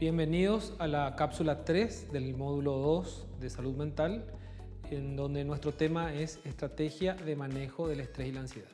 Bienvenidos a la cápsula 3 del módulo 2 de salud mental, en donde nuestro tema es estrategia de manejo del estrés y la ansiedad.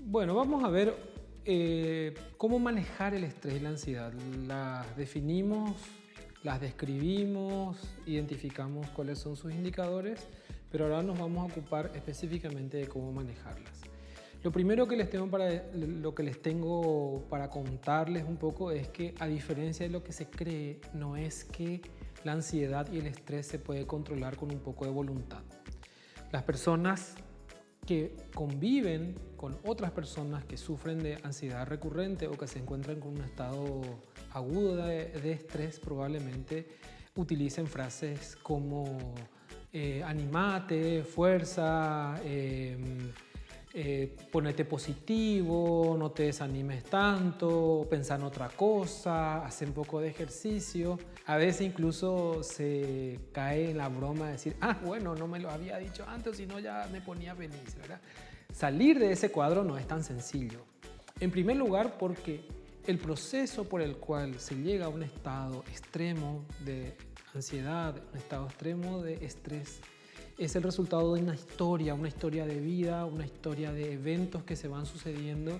Bueno, vamos a ver cómo manejar el estrés y la ansiedad. Las definimos, las describimos, identificamos cuáles son sus indicadores, pero ahora nos vamos a ocupar específicamente de cómo manejarlas. Lo primero que les tengo para contarles un poco es que, a diferencia de lo que se cree, no es que la ansiedad y el estrés se puede controlar con un poco de voluntad. Las personas que conviven con otras personas que sufren de ansiedad recurrente o que se encuentran con un estado agudo de estrés probablemente utilicen frases como animate, fuerza, ponete positivo, no te desanimes tanto, pensá en otra cosa, haz un poco de ejercicio. A veces incluso se cae en la broma de decir, bueno, no me lo había dicho antes, si no ya me ponía feliz, ¿verdad? Salir de ese cuadro no es tan sencillo. En primer lugar, porque el proceso por el cual se llega a un estado extremo de ansiedad, un estado extremo de estrés, es el resultado de una historia de vida, una historia de eventos que se van sucediendo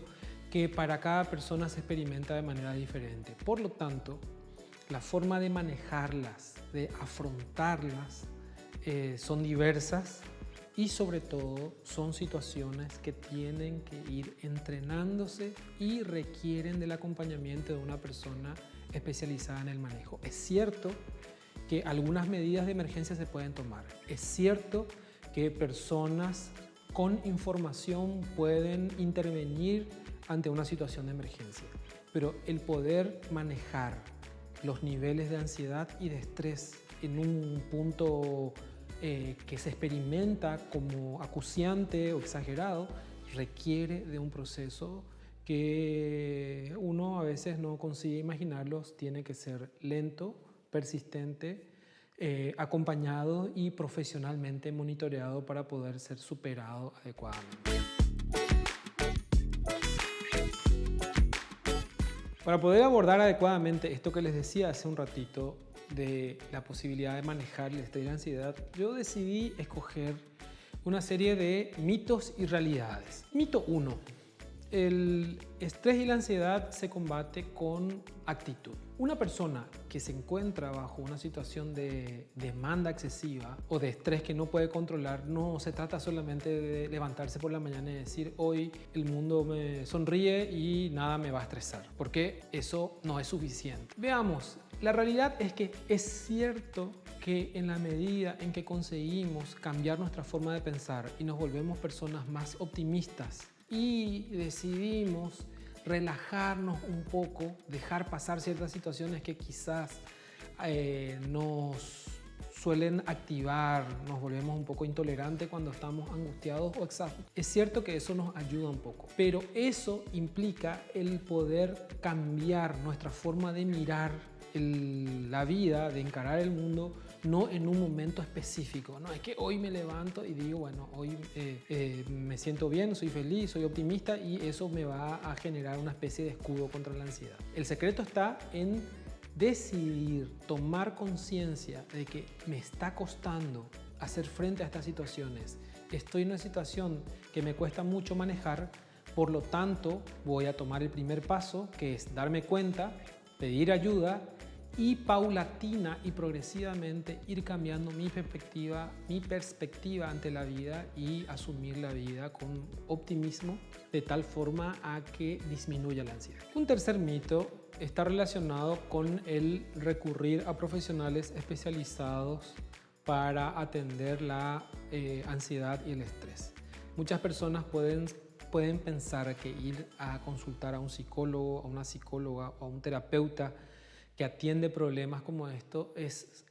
que para cada persona se experimenta de manera diferente. Por lo tanto, la forma de manejarlas, de afrontarlas, son diversas y sobre todo son situaciones que tienen que ir entrenándose y requieren del acompañamiento de una persona especializada en el manejo. Es cierto que algunas medidas de emergencia se pueden tomar. Es cierto que personas con información pueden intervenir ante una situación de emergencia, pero el poder manejar los niveles de ansiedad y de estrés en un punto que se experimenta como acuciante o exagerado requiere de un proceso que uno a veces no consigue imaginarlos. Tiene que ser lento, persistente, acompañado y profesionalmente monitoreado para poder ser superado adecuadamente. Para poder abordar adecuadamente esto que les decía hace un ratito de la posibilidad de manejar el estrés y la ansiedad, yo decidí escoger una serie de mitos y realidades. Mito 1. El estrés y la ansiedad se combate con actitud. Una persona que se encuentra bajo una situación de demanda excesiva o de estrés que no puede controlar, no se trata solamente de levantarse por la mañana y decir hoy el mundo me sonríe y nada me va a estresar, porque eso no es suficiente. Veamos, la realidad es que es cierto que en la medida en que conseguimos cambiar nuestra forma de pensar y nos volvemos personas más optimistas, y decidimos relajarnos un poco, dejar pasar ciertas situaciones que quizás nos suelen activar, nos volvemos un poco intolerantes cuando estamos angustiados o exhaustos. Es cierto que eso nos ayuda un poco, pero eso implica el poder cambiar nuestra forma de mirar la vida, de encarar el mundo, no en un momento específico. No es que hoy me levanto y digo, bueno, hoy me siento bien, soy feliz, soy optimista y eso me va a generar una especie de escudo contra la ansiedad. El secreto está en decidir, tomar conciencia de que me está costando hacer frente a estas situaciones. Estoy en una situación que me cuesta mucho manejar, por lo tanto voy a tomar el primer paso, que es darme cuenta, pedir ayuda y paulatina y progresivamente ir cambiando mi perspectiva ante la vida y asumir la vida con optimismo de tal forma a que disminuya la ansiedad. Un tercer mito está relacionado con el recurrir a profesionales especializados para atender la ansiedad y el estrés. Muchas personas pueden pensar que ir a consultar a un psicólogo, a una psicóloga o a un terapeuta que atiende problemas como esto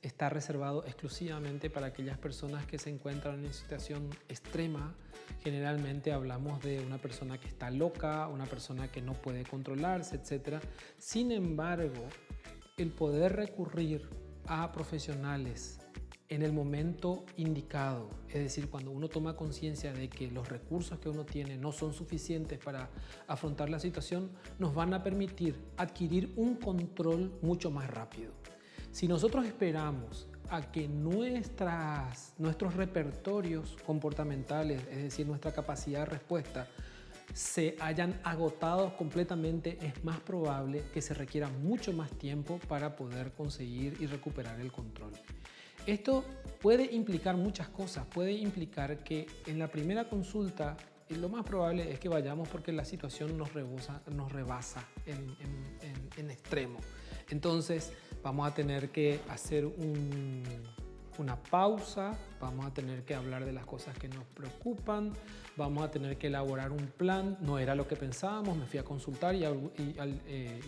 está reservado exclusivamente para aquellas personas que se encuentran en una situación extrema. Generalmente hablamos de una persona que está loca, una persona que no puede controlarse, etc. Sin embargo, el poder recurrir a profesionales en el momento indicado, es decir, cuando uno toma conciencia de que los recursos que uno tiene no son suficientes para afrontar la situación, nos van a permitir adquirir un control mucho más rápido. Si nosotros esperamos a que nuestros repertorios comportamentales, es decir, nuestra capacidad de respuesta, se hayan agotado completamente, es más probable que se requiera mucho más tiempo para poder conseguir y recuperar el control. Esto puede implicar muchas cosas. Puede implicar que en la primera consulta lo más probable es que vayamos porque la situación nos rebasa en extremo. Entonces vamos a tener que hacer una pausa, vamos a tener que hablar de las cosas que nos preocupan, vamos a tener que elaborar un plan. No era lo que pensábamos, me fui a consultar y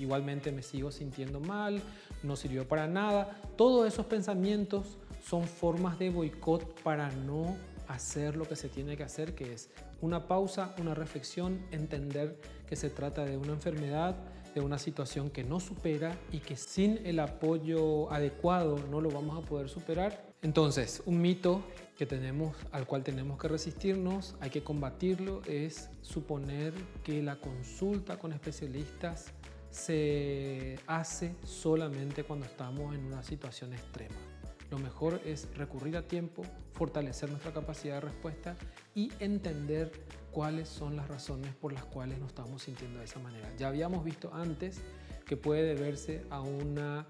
igualmente me sigo sintiendo mal, no sirvió para nada. Todos esos pensamientos son formas de boicot para no hacer lo que se tiene que hacer, que es una pausa, una reflexión, entender que se trata de una enfermedad, de una situación que no supera y que sin el apoyo adecuado no lo vamos a poder superar. Entonces, un mito que tenemos, al cual tenemos que resistirnos, hay que combatirlo, es suponer que la consulta con especialistas se hace solamente cuando estamos en una situación extrema. Lo mejor es recurrir a tiempo, fortalecer nuestra capacidad de respuesta y entender cuáles son las razones por las cuales nos estamos sintiendo de esa manera. Ya habíamos visto antes que puede deberse a una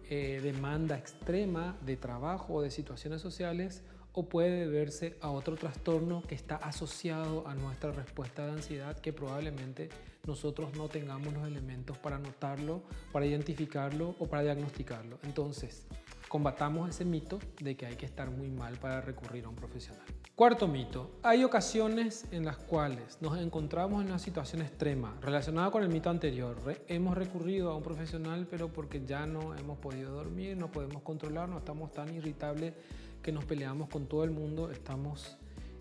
demanda extrema de trabajo o de situaciones sociales, o puede deberse a otro trastorno que está asociado a nuestra respuesta de ansiedad, que probablemente nosotros no tengamos los elementos para notarlo, para identificarlo o para diagnosticarlo. Entonces, combatamos ese mito de que hay que estar muy mal para recurrir a un profesional. Cuarto mito. Hay ocasiones en las cuales nos encontramos en una situación extrema relacionada con el mito anterior. Hemos recurrido a un profesional, pero porque ya no hemos podido dormir, no podemos controlarnos, estamos tan irritables que nos peleamos con todo el mundo, estamos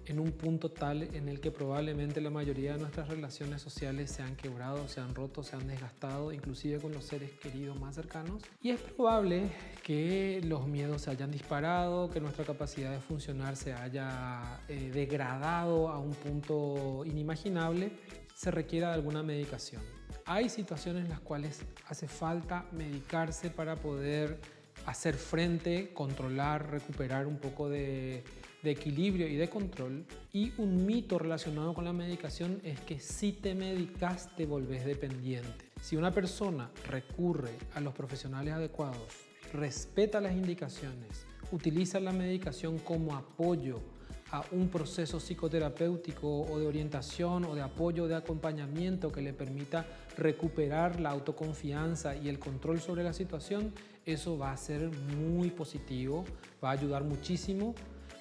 en un punto tal en el que probablemente la mayoría de nuestras relaciones sociales se han quebrado, se han roto, se han desgastado, inclusive con los seres queridos más cercanos. Y es probable que los miedos se hayan disparado, que nuestra capacidad de funcionar se haya degradado a un punto inimaginable. Se requiera de alguna medicación. Hay situaciones en las cuales hace falta medicarse para poder hacer frente, controlar, recuperar un poco de equilibrio y de control. Y un mito relacionado con la medicación es que si te medicas te volvés dependiente. Si una persona recurre a los profesionales adecuados, respeta las indicaciones, utiliza la medicación como apoyo a un proceso psicoterapéutico o de orientación o de apoyo, de acompañamiento que le permita recuperar la autoconfianza y el control sobre la situación, eso va a ser muy positivo, va a ayudar muchísimo.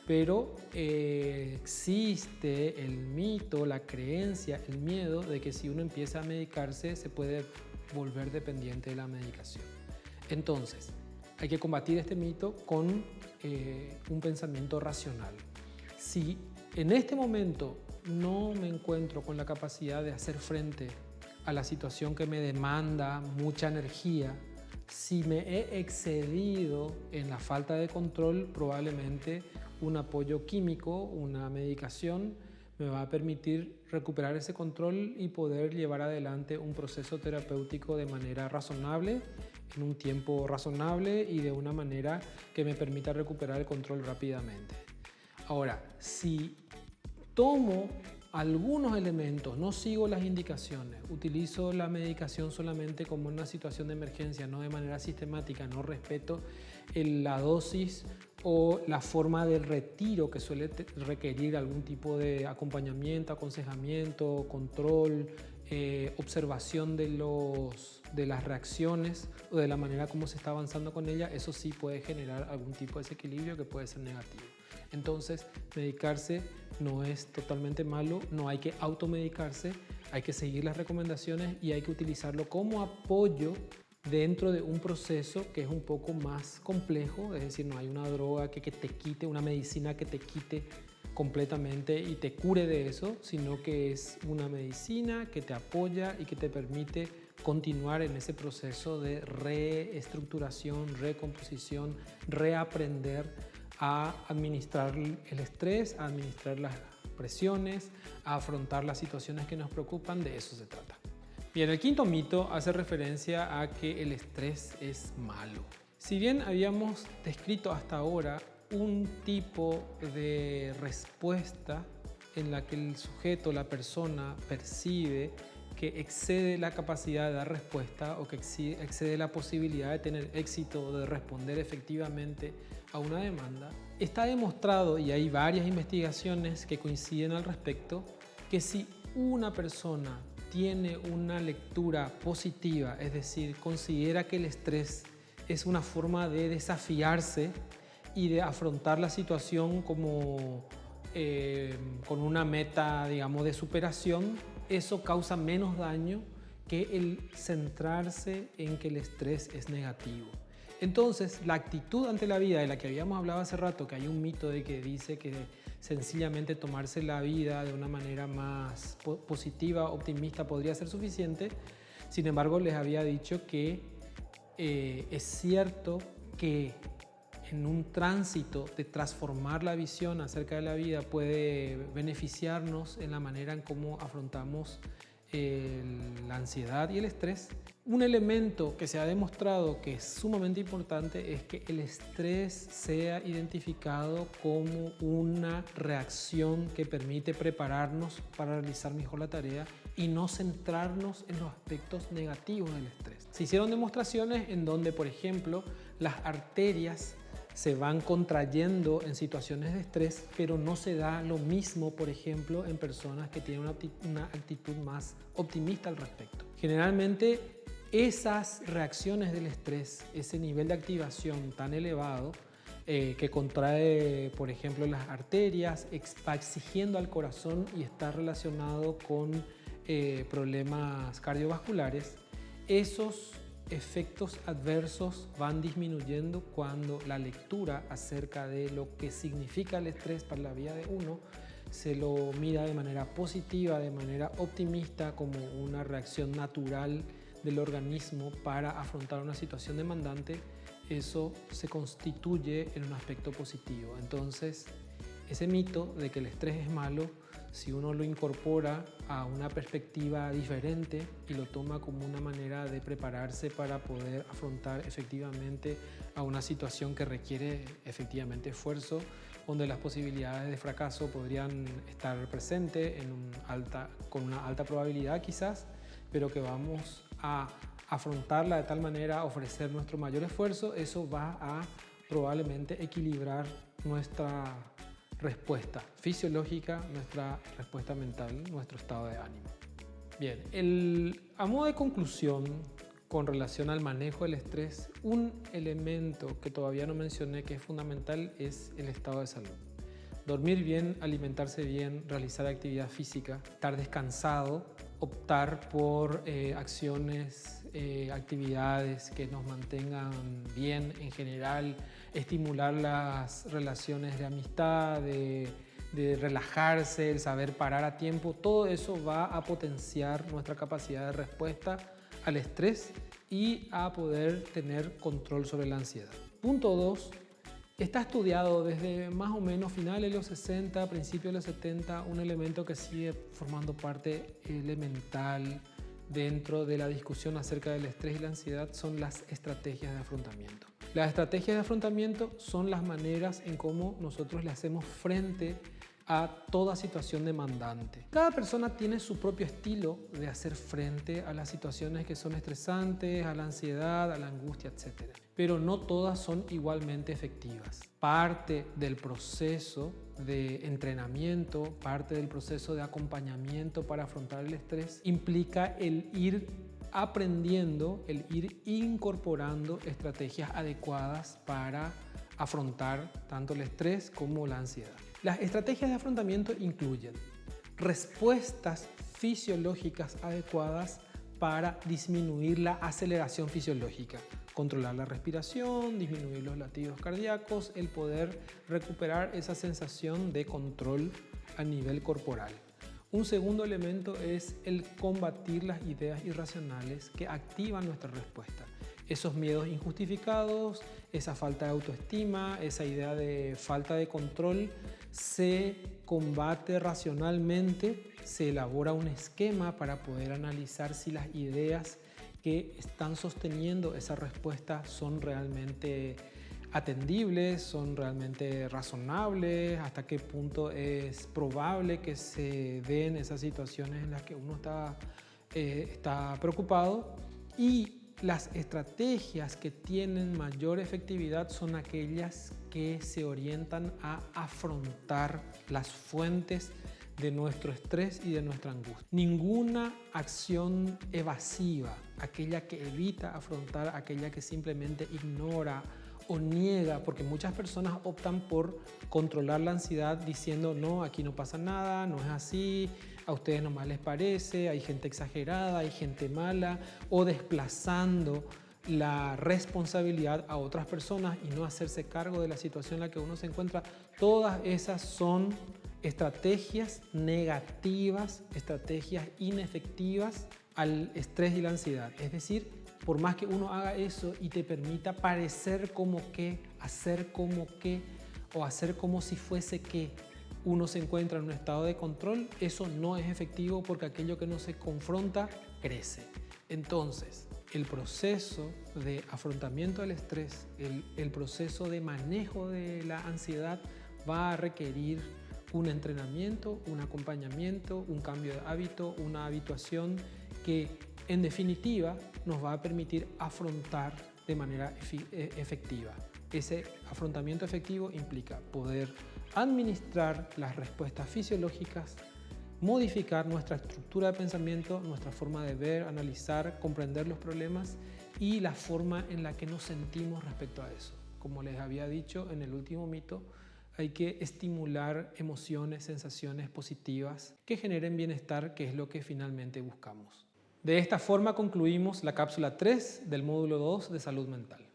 Pero existe el mito, la creencia, el miedo de que si uno empieza a medicarse se puede volver dependiente de la medicación. Entonces, hay que combatir este mito con un pensamiento racional. Si en este momento no me encuentro con la capacidad de hacer frente a la situación que me demanda mucha energía, si me he excedido en la falta de control, probablemente un apoyo químico, una medicación, me va a permitir recuperar ese control y poder llevar adelante un proceso terapéutico de manera razonable, en un tiempo razonable y de una manera que me permita recuperar el control rápidamente. Ahora, si tomo algunos elementos, no sigo las indicaciones, utilizo la medicación solamente como una situación de emergencia, no de manera sistemática, no respeto la dosis o la forma del retiro que suele requerir algún tipo de acompañamiento, aconsejamiento, control, observación de las reacciones o de la manera como se está avanzando con ella, eso sí puede generar algún tipo de desequilibrio que puede ser negativo. Entonces, medicarse no es totalmente malo, no hay que automedicarse, hay que seguir las recomendaciones y hay que utilizarlo como apoyo dentro de un proceso que es un poco más complejo, es decir, no hay una droga que te quite, una medicina que te quite completamente y te cure de eso, sino que es una medicina que te apoya y que te permite continuar en ese proceso de reestructuración, recomposición, reaprender a administrar el estrés, a administrar las presiones, a afrontar las situaciones que nos preocupan. De eso se trata. Bien, el quinto mito hace referencia a que el estrés es malo. Si bien habíamos descrito hasta ahora un tipo de respuesta en la que el sujeto, la persona, percibe que excede la capacidad de dar respuesta o que excede la posibilidad de tener éxito o de responder efectivamente a una demanda, está demostrado, y hay varias investigaciones que coinciden al respecto, que si una persona tiene una lectura positiva, es decir, considera que el estrés es una forma de desafiarse y de afrontar la situación como con una meta, digamos, de superación, eso causa menos daño que el centrarse en que el estrés es negativo. Entonces, la actitud ante la vida de la que habíamos hablado hace rato, que hay un mito de que dice que sencillamente tomarse la vida de una manera más positiva, optimista, podría ser suficiente. Sin embargo, les había dicho que es cierto que en un tránsito de transformar la visión acerca de la vida puede beneficiarnos en la manera en cómo afrontamos la ansiedad y el estrés. Un elemento que se ha demostrado que es sumamente importante es que el estrés sea identificado como una reacción que permite prepararnos para realizar mejor la tarea y no centrarnos en los aspectos negativos del estrés. Se hicieron demostraciones en donde, por ejemplo, las arterias se van contrayendo en situaciones de estrés, pero no se da lo mismo, por ejemplo, en personas que tienen una actitud más optimista al respecto. Generalmente, esas reacciones del estrés, ese nivel de activación tan elevado que contrae, por ejemplo, las arterias, va exigiendo al corazón y está relacionado con problemas cardiovasculares, esos efectos adversos van disminuyendo cuando la lectura acerca de lo que significa el estrés para la vida de uno se lo mira de manera positiva, de manera optimista, como una reacción natural del organismo para afrontar una situación demandante. Eso se constituye en un aspecto positivo. Entonces, ese mito de que el estrés es malo, si uno lo incorpora a una perspectiva diferente y lo toma como una manera de prepararse para poder afrontar efectivamente a una situación que requiere efectivamente esfuerzo, donde las posibilidades de fracaso podrían estar presentes con una alta probabilidad quizás, pero que vamos a afrontarla de tal manera, a ofrecer nuestro mayor esfuerzo, eso va a probablemente equilibrar nuestra respuesta fisiológica, nuestra respuesta mental, nuestro estado de ánimo. Bien, a modo de conclusión, con relación al manejo del estrés, un elemento que todavía no mencioné que es fundamental es el estado de salud. Dormir bien, alimentarse bien, realizar actividad física, estar descansado, optar por acciones, actividades que nos mantengan bien en general, estimular las relaciones de amistad, de relajarse, el saber parar a tiempo, todo eso va a potenciar nuestra capacidad de respuesta al estrés y a poder tener control sobre la ansiedad. Punto 2. Está estudiado desde más o menos finales de los 60, principios de los 70, un elemento que sigue formando parte elemental dentro de la discusión acerca del estrés y la ansiedad son las estrategias de afrontamiento. Las estrategias de afrontamiento son las maneras en cómo nosotros le hacemos frente a toda situación demandante. Cada persona tiene su propio estilo de hacer frente a las situaciones que son estresantes, a la ansiedad, a la angustia, etc. Pero no todas son igualmente efectivas. Parte del proceso de entrenamiento, parte del proceso de acompañamiento para afrontar el estrés implica el ir aprendiendo, el ir incorporando estrategias adecuadas para afrontar tanto el estrés como la ansiedad. Las estrategias de afrontamiento incluyen respuestas fisiológicas adecuadas para disminuir la aceleración fisiológica, controlar la respiración, disminuir los latidos cardíacos, el poder recuperar esa sensación de control a nivel corporal. Un segundo elemento es el combatir las ideas irracionales que activan nuestra respuesta. Esos miedos injustificados, esa falta de autoestima, esa idea de falta de control, se combate racionalmente, se elabora un esquema para poder analizar si las ideas que están sosteniendo esa respuesta son realmente atendibles, son realmente razonables, hasta qué punto es probable que se den esas situaciones en las que uno está preocupado. Y las estrategias que tienen mayor efectividad son aquellas que se orientan a afrontar las fuentes de nuestro estrés y de nuestra angustia. Ninguna acción evasiva, aquella que evita afrontar, aquella que simplemente ignora o niega, porque muchas personas optan por controlar la ansiedad diciendo no, aquí no pasa nada, no es así, a ustedes nomás les parece, hay gente exagerada, hay gente mala, o desplazando la responsabilidad a otras personas y no hacerse cargo de la situación en la que uno se encuentra. Todas esas son estrategias negativas, estrategias inefectivas al estrés y la ansiedad. Es decir, por más que uno haga eso y te permita parecer como que, hacer como que, o hacer como si fuese que uno se encuentra en un estado de control, eso no es efectivo porque aquello que no se confronta crece. Entonces, el proceso de afrontamiento del estrés, el proceso de manejo de la ansiedad va a requerir un entrenamiento, un acompañamiento, un cambio de hábito, una habituación que en definitiva nos va a permitir afrontar de manera efectiva. Ese afrontamiento efectivo implica poder administrar las respuestas fisiológicas, modificar nuestra estructura de pensamiento, nuestra forma de ver, analizar, comprender los problemas y la forma en la que nos sentimos respecto a eso. Como les había dicho en el último mito, hay que estimular emociones, sensaciones positivas que generen bienestar, que es lo que finalmente buscamos. De esta forma concluimos la cápsula 3 del módulo 2 de salud mental.